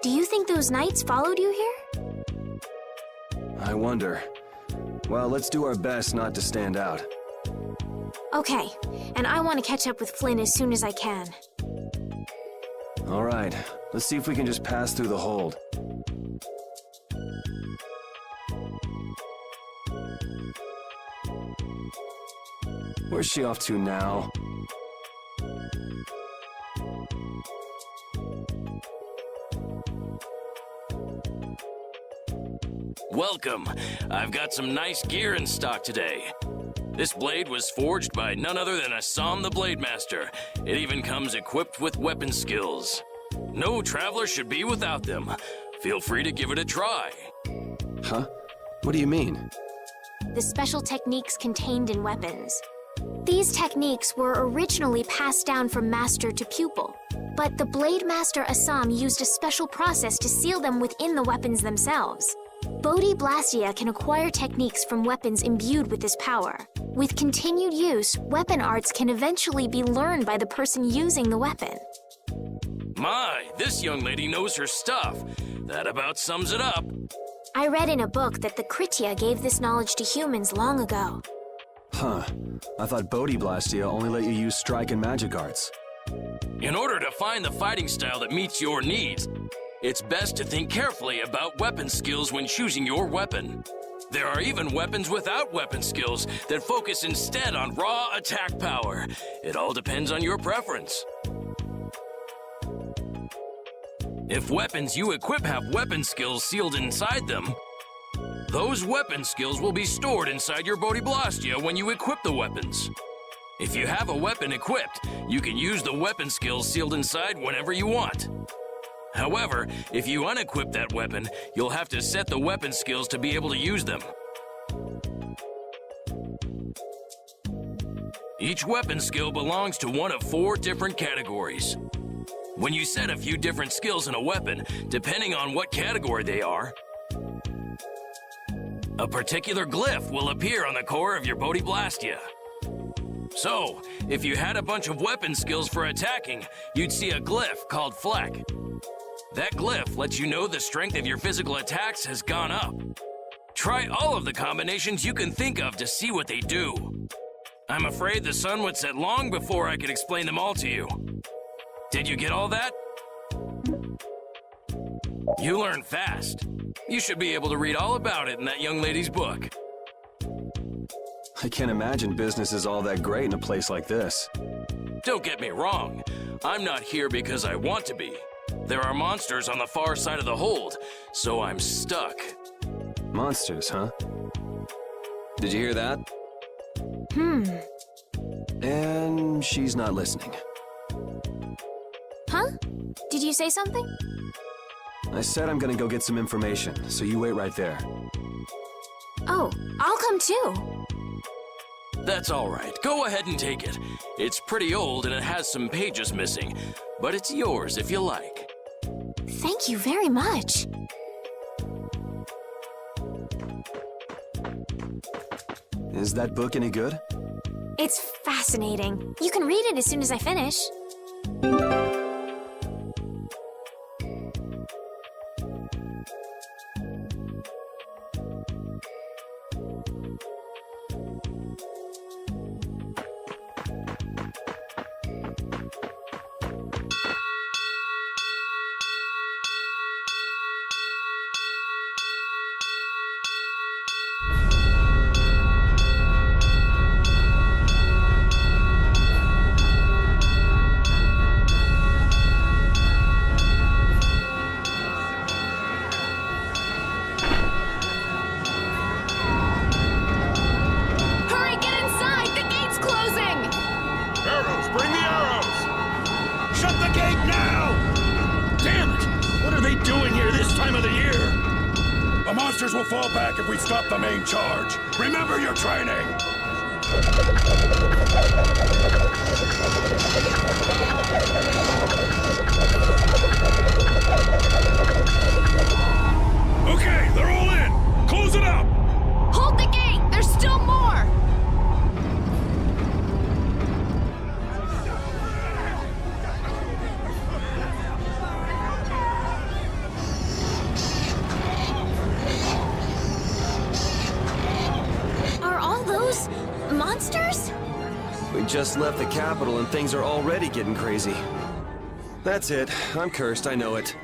Do you think those knights followed you here? I wonder. Well, let's do our best not to stand out. Okay, and I want to catch up with Flynn as soon as I can. All right, let's see if we can just pass through the hold. Where's she off to now? Welcome. I've got some nice gear in stock today. This blade was forged by none other than Assam the Blade Master. It even comes equipped with weapon skills. No traveler should be without them. Feel free to give it a try. Huh? What do you mean? The special techniques contained in weapons. These techniques were originally passed down from master to pupil, but the Blade Master Assam used a special process to seal them within the weapons themselves. Bodhi Blastia can acquire techniques from weapons imbued with this power. With continued use, weapon arts can eventually be learned by the person using the weapon. My, this young lady knows her stuff. That about sums it up. I read in a book that the Kritya gave this knowledge to humans long ago. Huh. I thought Bodhi Blastia only let you use strike and magic arts. In order to find the fighting style that meets your needs, it's best to think carefully about weapon skills when choosing your weapon. There are even weapons without weapon skills that focus instead on raw attack power. It all depends on your preference. If weapons you equip have weapon skills sealed inside them, those weapon skills will be stored inside your Bodhi Blastia when you equip the weapons. If you have a weapon equipped, you can use the weapon skills sealed inside whenever you want. However, if you unequip that weapon, you'll have to set the weapon skills to be able to use them. Each weapon skill belongs to one of 4 different categories. When you set a few different skills in a weapon, depending on what category they are, a particular glyph will appear on the core of your Bodhi Blastia. So, if you had a bunch of weapon skills for attacking, you'd see a glyph called Fleck. That glyph lets you know the strength of your physical attacks has gone up. Try all of the combinations you can think of to see what they do. I'm afraid the sun would set long before I could explain them all to you. Did you get all that? You learn fast. You should be able to read all about it in that young lady's book. I can't imagine business is all that great in a place like this. Don't get me wrong. I'm not here because I want to be. There are monsters on the far side of the hold, so I'm stuck. Monsters, huh? Did you hear that? And she's not listening. Huh? Did you say something? I said I'm gonna go get some information, so you wait right there. Oh, I'll come too. That's all right. Go ahead and take it. It's pretty old and it has some pages missing, but it's yours if you like. Thank you very much. Is that book any good? It's fascinating. You can read it as soon as I finish. Will fall back if we stop the main charge. Remember your training! Okay, they're all in! Close it up! Hold the gate! There's still more! monsters? We just left the capital and things are already getting crazy. That's it. I'm cursed, I know it.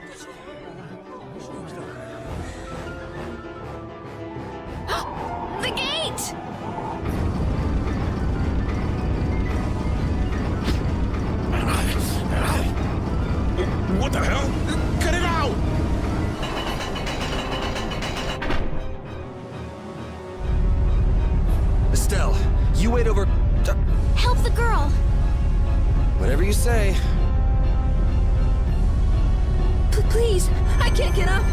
The gate! What the hell? Cut it out! Estelle, you wait over... Help the girl. Whatever you say. Please, I can't get up.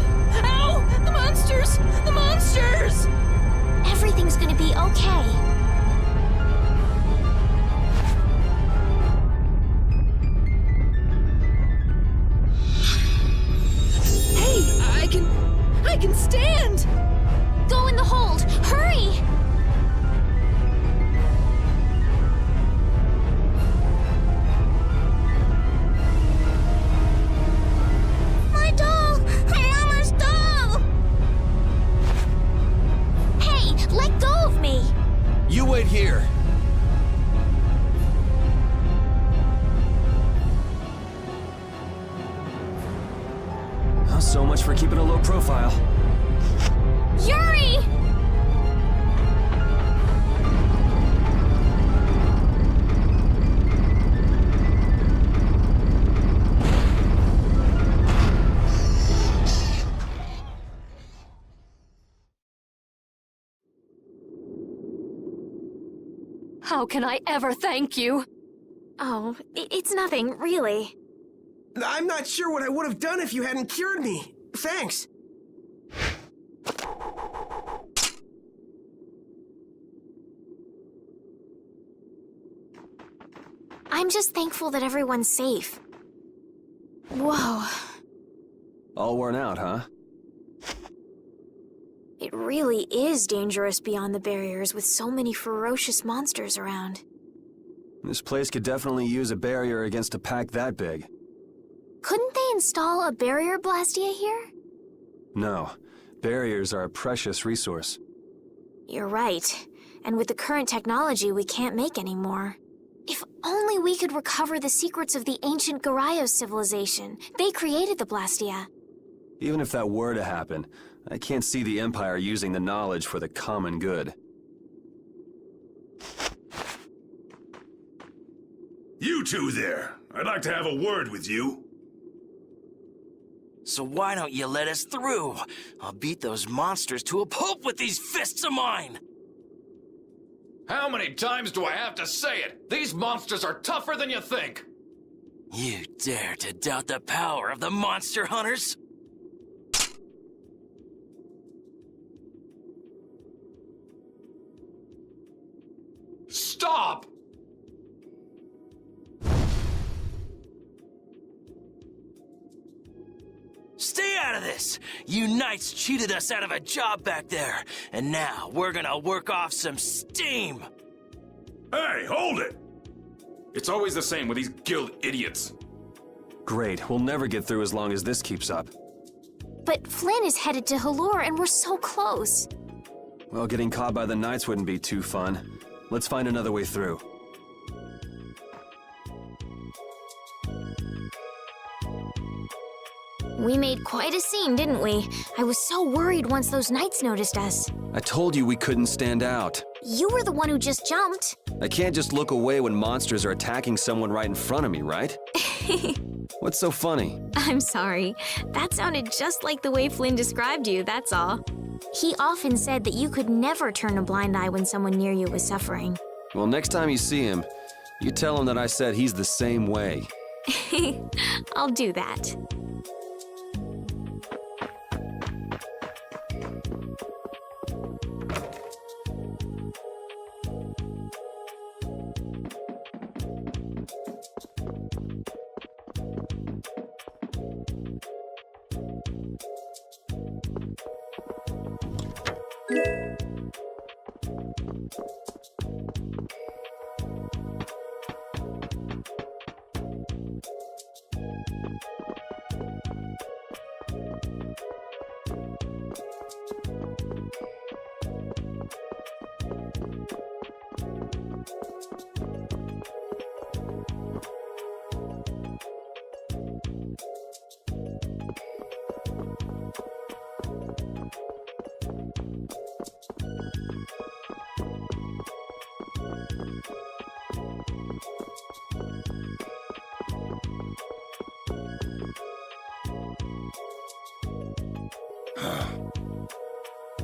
Ow! The monsters! The monsters! Everything's gonna be okay. Hey, I can stand! Go in the hold. Hurry! My doll! Mama's doll! Hey, let go of me! You wait here. Oh, so much for keeping a low profile. Yuri! How can I ever thank you? Oh, it's nothing, really. I'm not sure what I would have done if you hadn't cured me. Thanks. I'm just thankful that everyone's safe. Whoa. All worn out, huh? It really is dangerous beyond the barriers with so many ferocious monsters around. This place could definitely use a barrier against a pack that big. Couldn't they install a barrier blastia here? No. Barriers are a precious resource. You're right. And with the current technology, we can't make any more. If only we could recover the secrets of the ancient Garayos civilization. They created the blastia. Even if that were to happen, I can't see the Empire using the knowledge for the common good. You two there. I'd like to have a word with you. So why don't you let us through? I'll beat those monsters to a pulp with these fists of mine! How many times do I have to say it? These monsters are tougher than you think! You dare to doubt the power of the monster hunters? Stop! Stay out of this! You knights cheated us out of a job back there, and now we're gonna work off some steam! Hey, hold it! It's always the same with these guild idiots. Great, we'll never get through as long as this keeps up. But Flynn is headed to Halure and we're so close. Well, getting caught by the Knights wouldn't be too fun. Let's find another way through. We made quite a scene, didn't we? I was so worried once those Knights noticed us. I told you we couldn't stand out. You were the one who just jumped. I can't just look away when monsters are attacking someone right in front of me, right? What's so funny? I'm sorry. That sounded just like the way Flynn described you, that's all. He often said that you could never turn a blind eye when someone near you was suffering. Well, next time you see him, you tell him that I said he's the same way. I'll do that.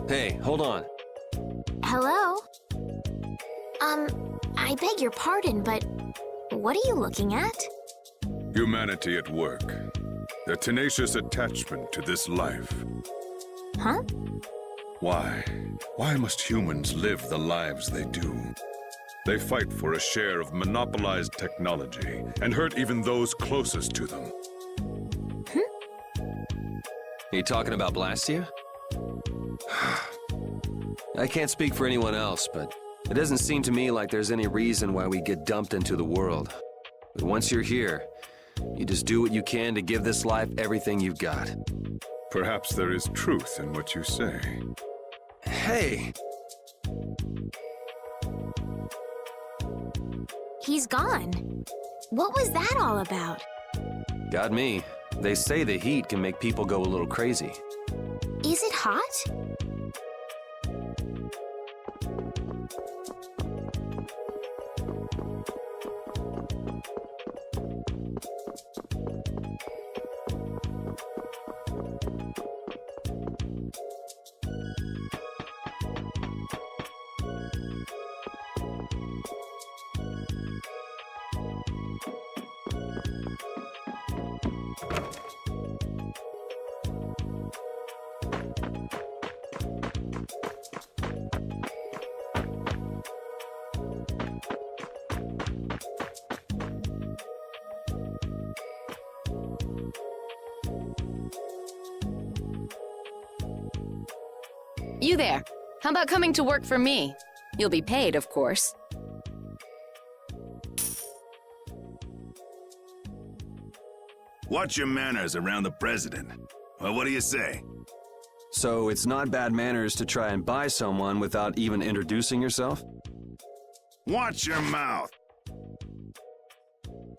Hey, hold on. Hello? I beg your pardon, but what are you looking at? Humanity at work. Their tenacious attachment to this life. Huh? Why? Why must humans live the lives they do? They fight for a share of monopolized technology and hurt even those closest to them. Are you talking about Blastia? I can't speak for anyone else, but it doesn't seem to me like there's any reason why we get dumped into the world. But once you're here, you just do what you can to give this life everything you've got. Perhaps there is truth in what you say. Hey! He's gone. What was that all about? Got me. They say the heat can make people go a little crazy. Is it hot? You there. How about coming to work for me? You'll be paid, of course. Watch your manners around the president. Well, what do you say? So it's not bad manners to try and buy someone without even introducing yourself? Watch your mouth.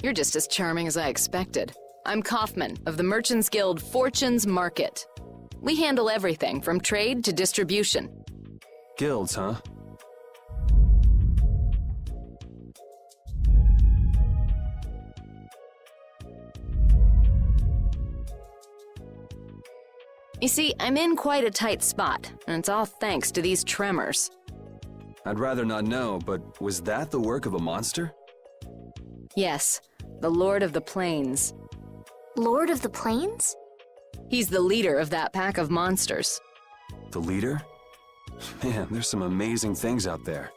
You're just as charming as I expected. I'm Kaufman of the Merchants Guild Fortune's Market. We handle everything from trade to distribution. Guilds, huh? You see, I'm in quite a tight spot, and it's all thanks to these tremors. I'd rather not know, but was that the work of a monster? Yes, the Lord of the Plains. Lord of the Plains? He's the leader of that pack of monsters. The leader? Man, there's some amazing things out there.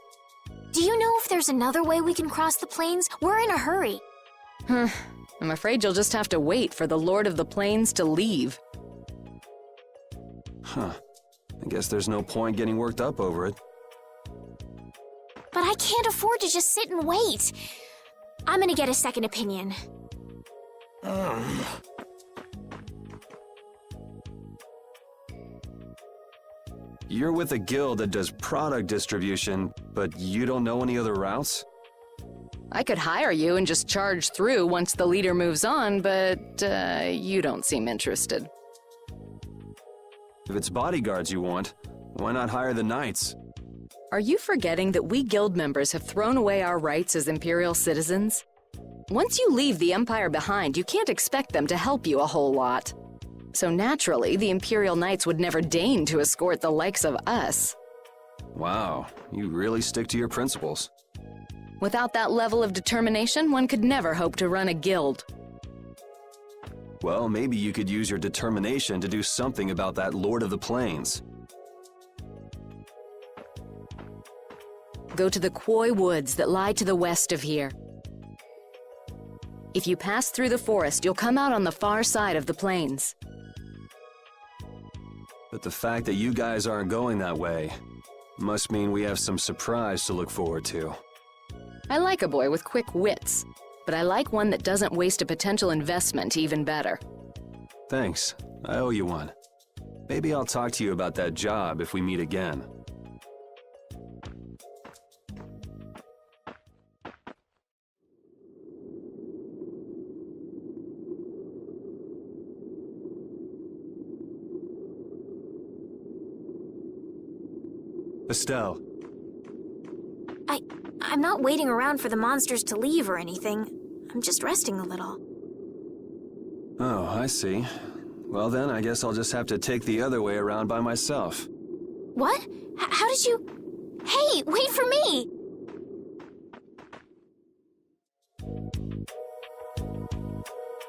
Do you know if there's another way we can cross the plains? We're in a hurry. I'm afraid you'll just have to wait for the Lord of the Plains to leave. Huh. I guess there's no point getting worked up over it. But I can't afford to just sit and wait. I'm gonna get a second opinion. You're with a guild that does product distribution, but you don't know any other routes? I could hire you and just charge through once the leader moves on, but you don't seem interested. If it's bodyguards you want, why not hire the knights? Are you forgetting that we guild members have thrown away our rights as Imperial citizens? Once you leave the Empire behind, you can't expect them to help you a whole lot. So naturally, the Imperial Knights would never deign to escort the likes of us. Wow, you really stick to your principles. Without that level of determination, one could never hope to run a guild. Well, maybe you could use your determination to do something about that Lord of the Plains. Go to the Quoi woods that lie to the west of here. If you pass through the forest, you'll come out on the far side of the plains. But the fact that you guys aren't going that way must mean we have some surprise to look forward to. I like a boy with quick wits, but I like one that doesn't waste a potential investment even better. Thanks. I owe you one. Maybe I'll talk to you about that job if we meet again. Estelle. I'm not waiting around for the monsters to leave or anything. I'm just resting a little. Oh, I see. Well then, I guess I'll just have to take the other way around by myself. What? How did you... Hey, wait for me!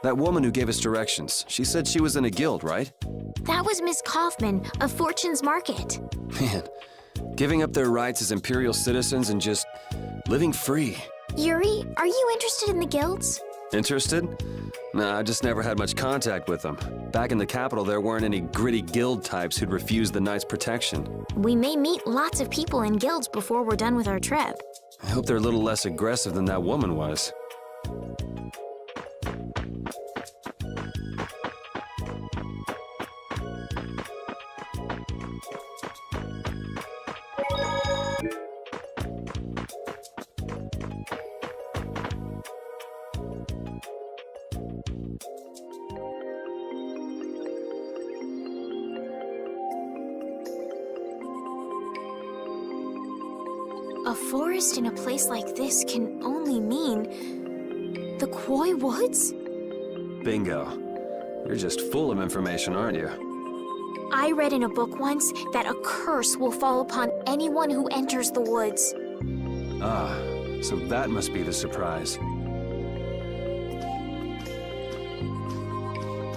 That woman who gave us directions, she said she was in a guild, right? That was Miss Kaufman of Fortune's Market. Man, giving up their rights as Imperial citizens and just living free. Yuri, are you interested in the guilds? Interested? Nah, I just never had much contact with them. Back in the capital, there weren't any gritty guild types who'd refuse the Knight's protection. We may meet lots of people in guilds before we're done with our trip. I hope they're a little less aggressive than that woman was. A forest in a place like this can only mean... the Quoi Woods? Bingo. You're just full of information, aren't you? I read in a book once that a curse will fall upon anyone who enters the woods. Ah, so that must be the surprise.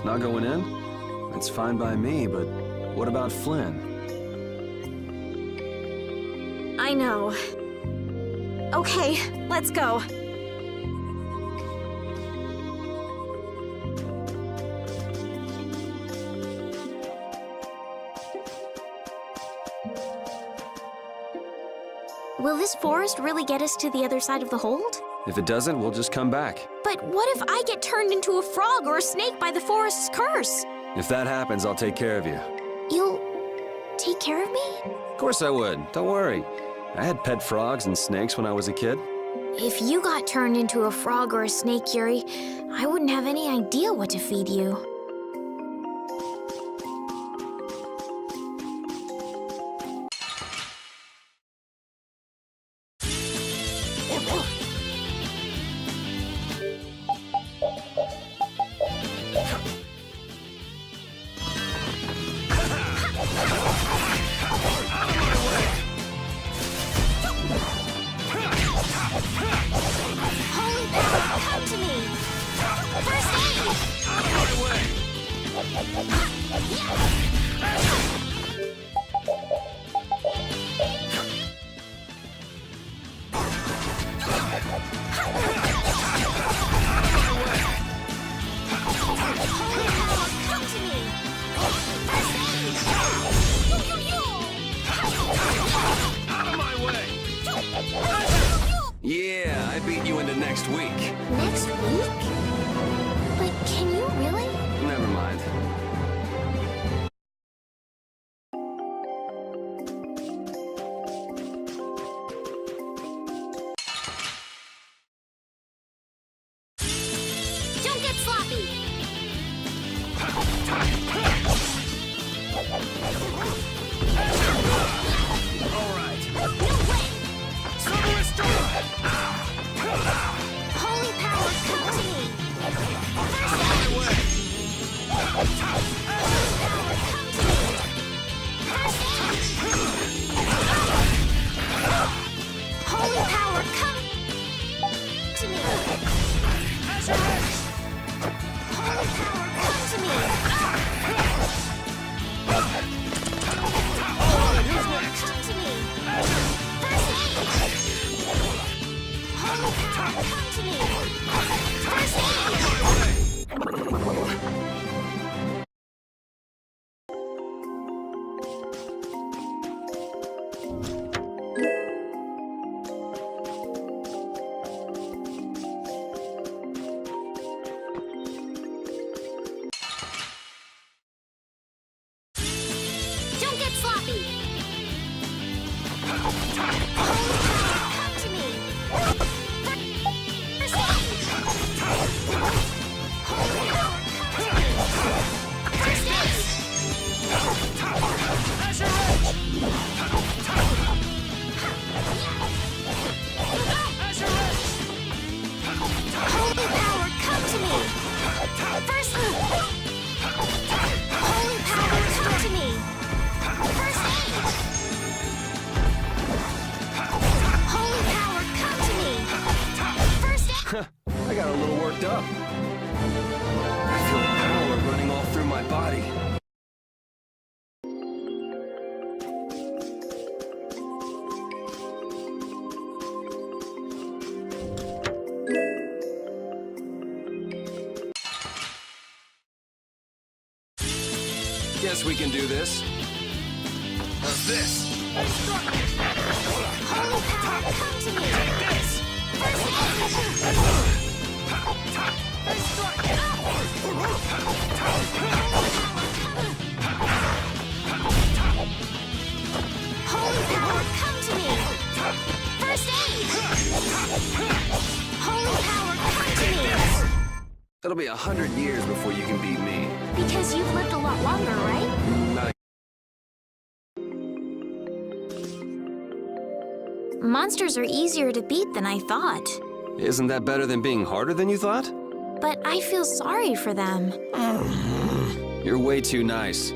Not going in? That's fine by me, but what about Flynn? I know. Okay, let's go. Will this forest really get us to the other side of the hold? If it doesn't, we'll just come back. But what if I get turned into a frog or a snake by the forest's curse? If that happens, I'll take care of you. You'll take care of me? Of course I would. Don't worry. I had pet frogs and snakes when I was a kid. If you got turned into a frog or a snake, Yuri, I wouldn't have any idea what to feed you. Holy power, come to me! First aid! Out of my way! Holy power, come to me! First aid! Out of my way! Yeah, I beat you into next week. Next week? But can you really? Never mind. Don't get sloppy! All right. No way! Summer is done! Holy power, come to me! First My aid! way! Holy power, come to me! First aid! Holy power, come to me! Holy power, come to me! Who's next? Come to me! First aid! Holy power, come to me! First aid! got a little worked up. I feel power running all through my body. Guess we can do this. How's this? Holy power, come to me! Take this! Holy power, come to me! First aid! Holy power, come to me! It'll be 100 years before you can beat me. Because you've lived a lot longer, right? Not Monsters are easier to beat than I thought. Isn't that better than being harder than you thought? But I feel sorry for them. You're way too nice.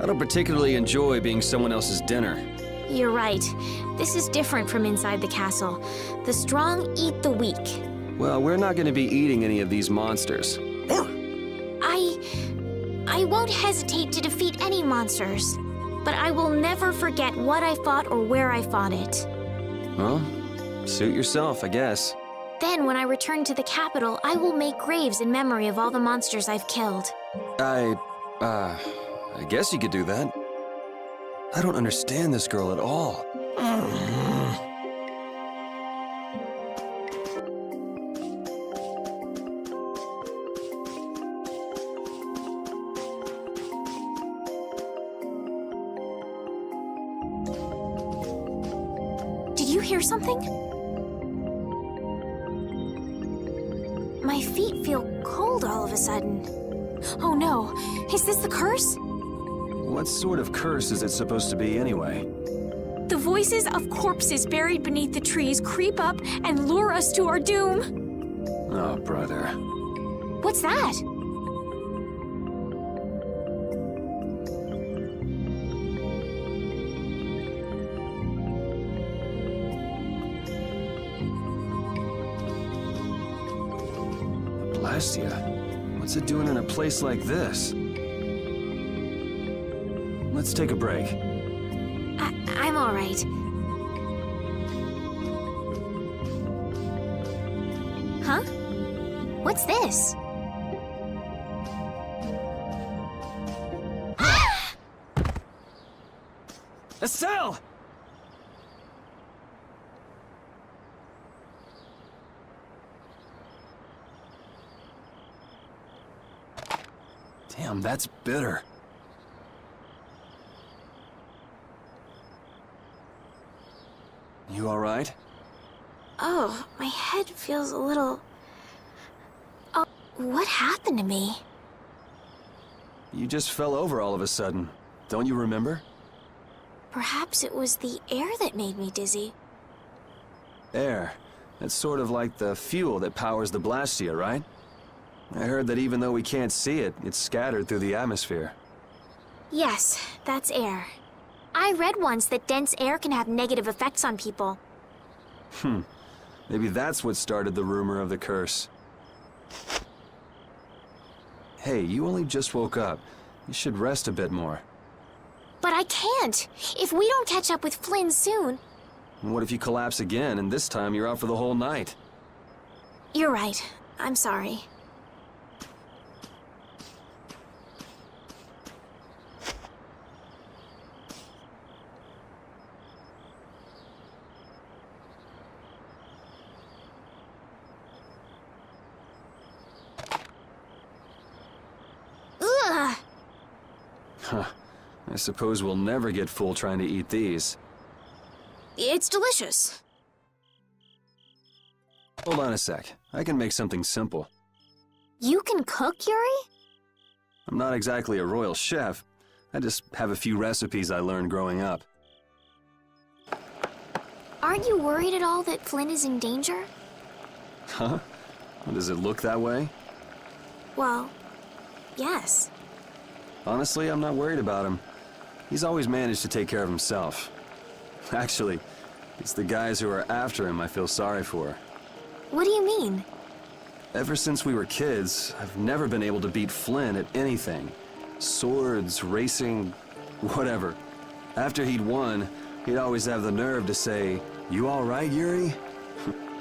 I don't particularly enjoy being someone else's dinner. You're right. This is different from inside the castle. The strong eat the weak. Well, we're not going to be eating any of these monsters. I won't hesitate to defeat any monsters. But I will never forget what I fought or where I fought it. Well, suit yourself, I guess. Then, when I return to the capital, I will make graves in memory of all the monsters I've killed. I guess you could do that. I don't understand this girl at all. Did you hear something? My feet feel cold all of a sudden. Oh no, is this the curse? What sort of curse is it supposed to be anyway? The voices of corpses buried beneath the trees creep up and lure us to our doom. Oh, brother. What's that? Blastia? What's it doing in a place like this? Let's take a break. I'm all right. Huh? What's this? Estelle! Damn, that's bitter. You all right? Oh, my head feels a little... Oh, what happened to me? You just fell over all of a sudden. Don't you remember? Perhaps it was the air that made me dizzy. Air. It's sort of like the fuel that powers the Blastia, right? I heard that even though we can't see it, it's scattered through the atmosphere. Yes, that's air. I read once that dense air can have negative effects on people. Maybe that's what started the rumor of the curse. Hey, you only just woke up. You should rest a bit more. But I can't! If we don't catch up with Flynn soon... And what if you collapse again, and this time you're out for the whole night? You're right. I'm sorry. Ugh! Huh. I suppose we'll never get full trying to eat these. It's delicious. Hold on a sec. I can make something simple. You can cook, Yuri? I'm not exactly a royal chef. I just have a few recipes I learned growing up. Aren't you worried at all that Flynn is in danger? Huh? Does it look that way? Well, yes. Honestly, I'm not worried about him. He's always managed to take care of himself. Actually, it's the guys who are after him I feel sorry for. What do you mean? Ever since we were kids, I've never been able to beat Flynn at anything. Swords, racing, whatever. After he'd won, he'd always have the nerve to say, "You all right, Yuri?"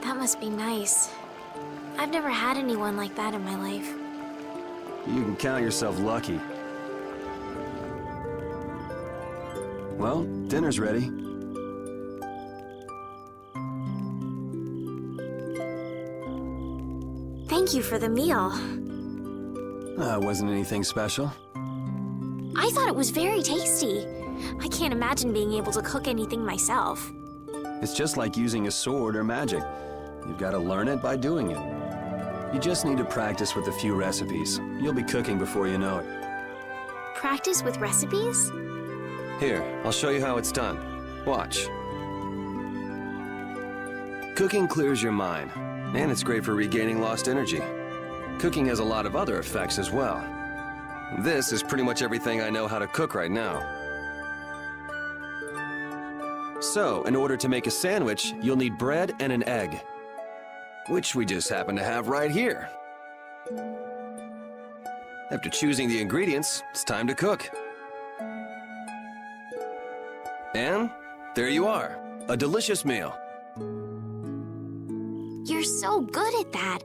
That must be nice. I've never had anyone like that in my life. You can count yourself lucky. Well, dinner's ready. Thank you for the meal. It wasn't anything special. I thought it was very tasty. I can't imagine being able to cook anything myself. It's just like using a sword or magic. You've got to learn it by doing it. You just need to practice with a few recipes. You'll be cooking before you know it. Practice with recipes? Here, I'll show you how it's done. Watch. Cooking clears your mind, and it's great for regaining lost energy. Cooking has a lot of other effects as well. This is pretty much everything I know how to cook right now. So, in order to make a sandwich, you'll need bread and an egg, which we just happen to have right here. After choosing the ingredients, it's time to cook. And there you are, a delicious meal. You're so good at that.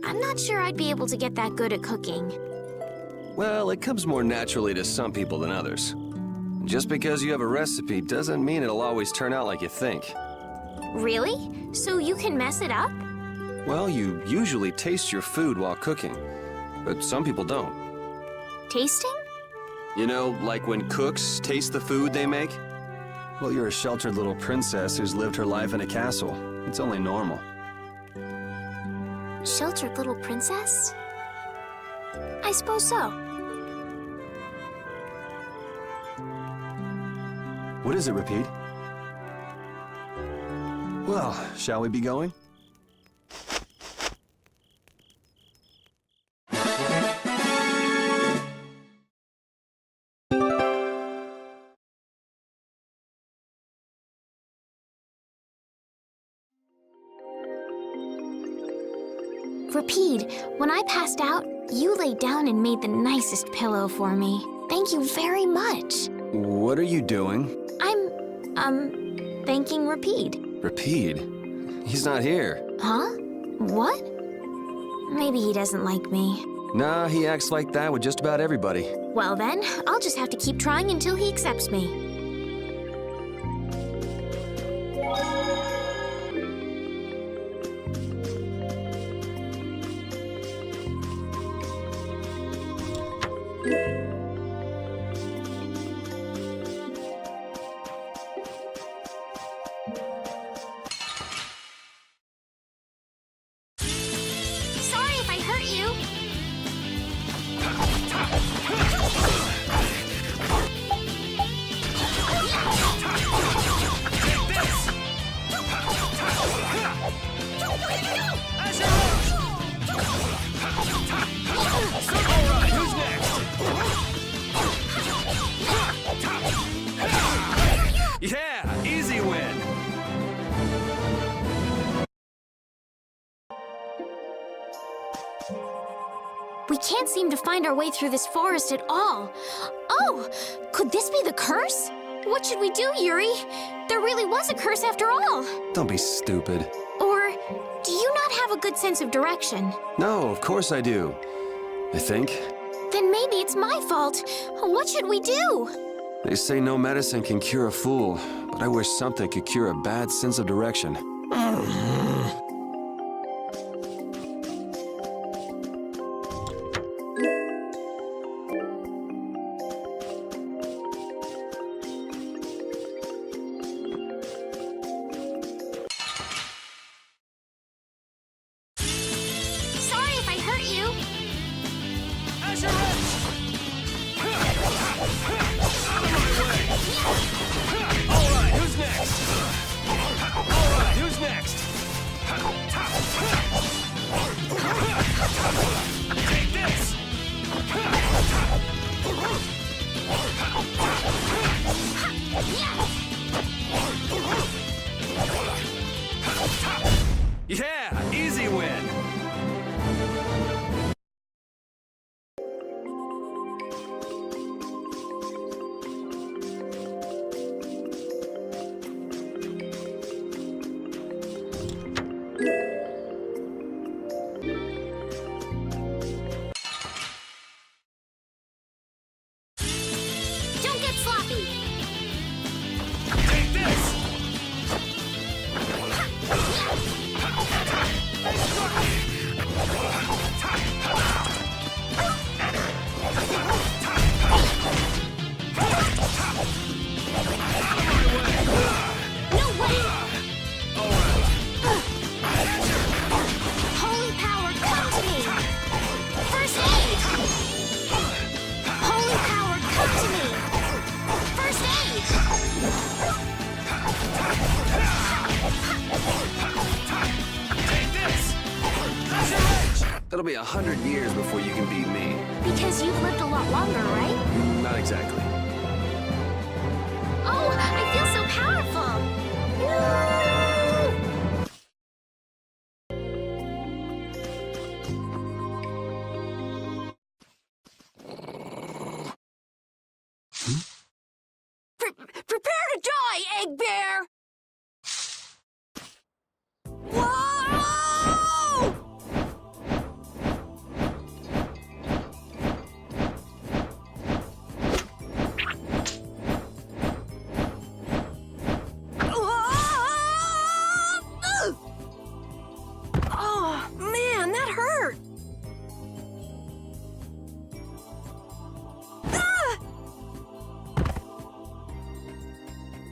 I'm not sure I'd be able to get that good at cooking. Well, it comes more naturally to some people than others. Just because you have a recipe doesn't mean it'll always turn out like you think. Really? So you can mess it up? Well, you usually taste your food while cooking, but some people don't. Tasting? You know, like when cooks taste the food they make? Well, you're a sheltered little princess who's lived her life in a castle. It's only normal. Sheltered little princess? I suppose so. What is it, Repeat? Well, shall we be going? Repeat, when I passed out, you laid down and made the nicest pillow for me. Thank you very much. What are you doing? I'm thanking Repeat. Repeat? He's not here. Huh? What? Maybe he doesn't like me. Nah, he acts like that with just about everybody. Well then, I'll just have to keep trying until he accepts me. Sorry if I hurt you. Who's next? Yeah, easy win. We can't seem to find our way through this forest at all. Oh, could this be the curse? What should we do, Yuri? There really was a curse after all. Don't be stupid. Or do you not have a good sense of direction? No, of course I do. I think. Then maybe it's my fault. What should we do? They say no medicine can cure a fool, but I wish something could cure a bad sense of direction. Sorry if I hurt you. Alright, who's next? Alright, who's next? Take this! Yeah, easy win! It'll be 100 years before you can beat me. Because you've lived a lot longer, right? Not exactly. Oh, I feel so powerful! Prepare to die, Egg Bear! Whoa! Oh, man, that hurt.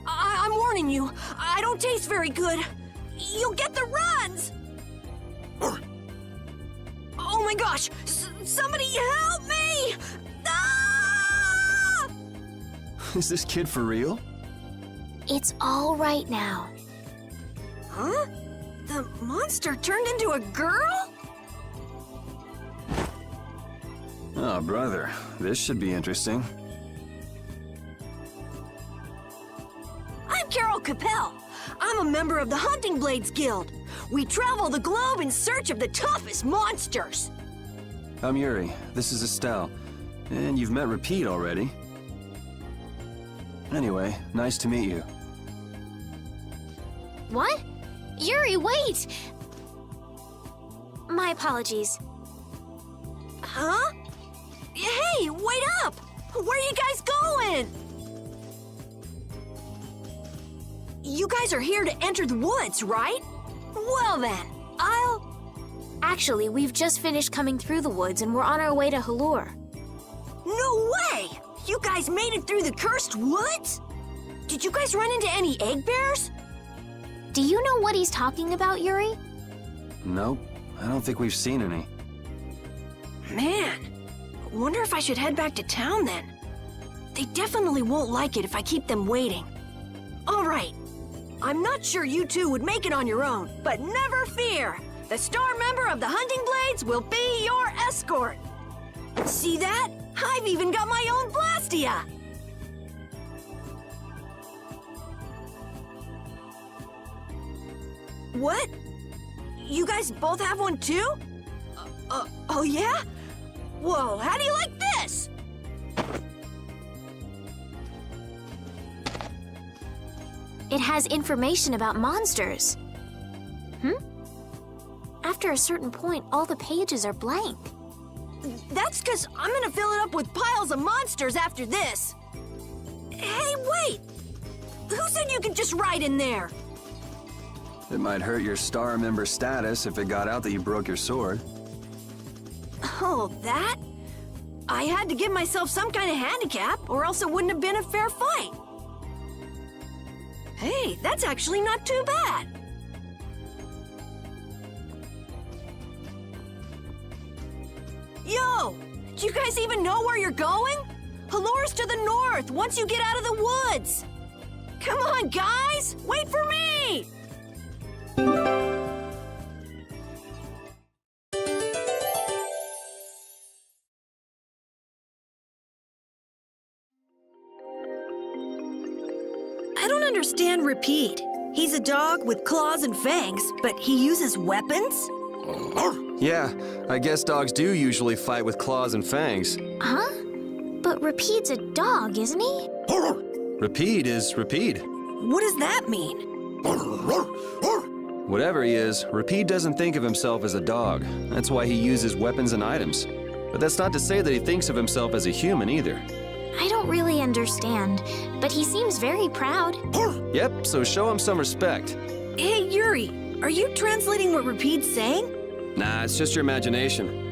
I'm warning you, I don't taste very good. You'll get the runs! Oh my gosh! Somebody help me! Ah! Is this kid for real? It's all right now. Huh? The monster turned into a girl? Oh, brother. This should be interesting. I'm Karol Capel. I'm a member of the Hunting Blades Guild. We travel the globe in search of the toughest monsters. I'm Yuri. This is Estelle. And you've met Repeat already. Anyway, nice to meet you. What? Yuri, wait! My apologies. Huh? Hey, wait up! Where are you guys going? You guys are here to enter the woods, right? Well then, Actually, we've just finished coming through the woods and we're on our way to Halur. No way! You guys made it through the cursed woods? Did you guys run into any egg bears? Do you know what he's talking about, Yuri? Nope. I don't think we've seen any. Man, wonder if I should head back to town then. They definitely won't like it if I keep them waiting. All right. I'm not sure you two would make it on your own, but never fear. The star member of the Hunting Blades will be your escort. See that? I've even got my own Blastia. What? You guys both have one too? Oh yeah? Whoa, how do you like this? It has information about monsters. After a certain point, all the pages are blank. That's because I'm gonna fill it up with piles of monsters after this. Hey, wait! Who said you could just write in there? It might hurt your star member status if it got out that you broke your sword. Oh, that? I had to give myself some kind of handicap, or else it wouldn't have been a fair fight. Hey, that's actually not too bad. Yo! Do you guys even know where you're going? Halur's to the north, once you get out of the woods. Come on, guys! Wait for me! I don't understand Repeat. He's a dog with claws and fangs, but he uses weapons? Yeah, I guess dogs do usually fight with claws and fangs. Huh? But Repeat's a dog, isn't he? Repeat is Repeat. What does that mean? Whatever he is, Repeat doesn't think of himself as a dog. That's why he uses weapons and items. But that's not to say that he thinks of himself as a human either. I don't really understand, but he seems very proud. Yep, so show him some respect. Hey, Yuri, are you translating what Repeat's saying? Nah, it's just your imagination.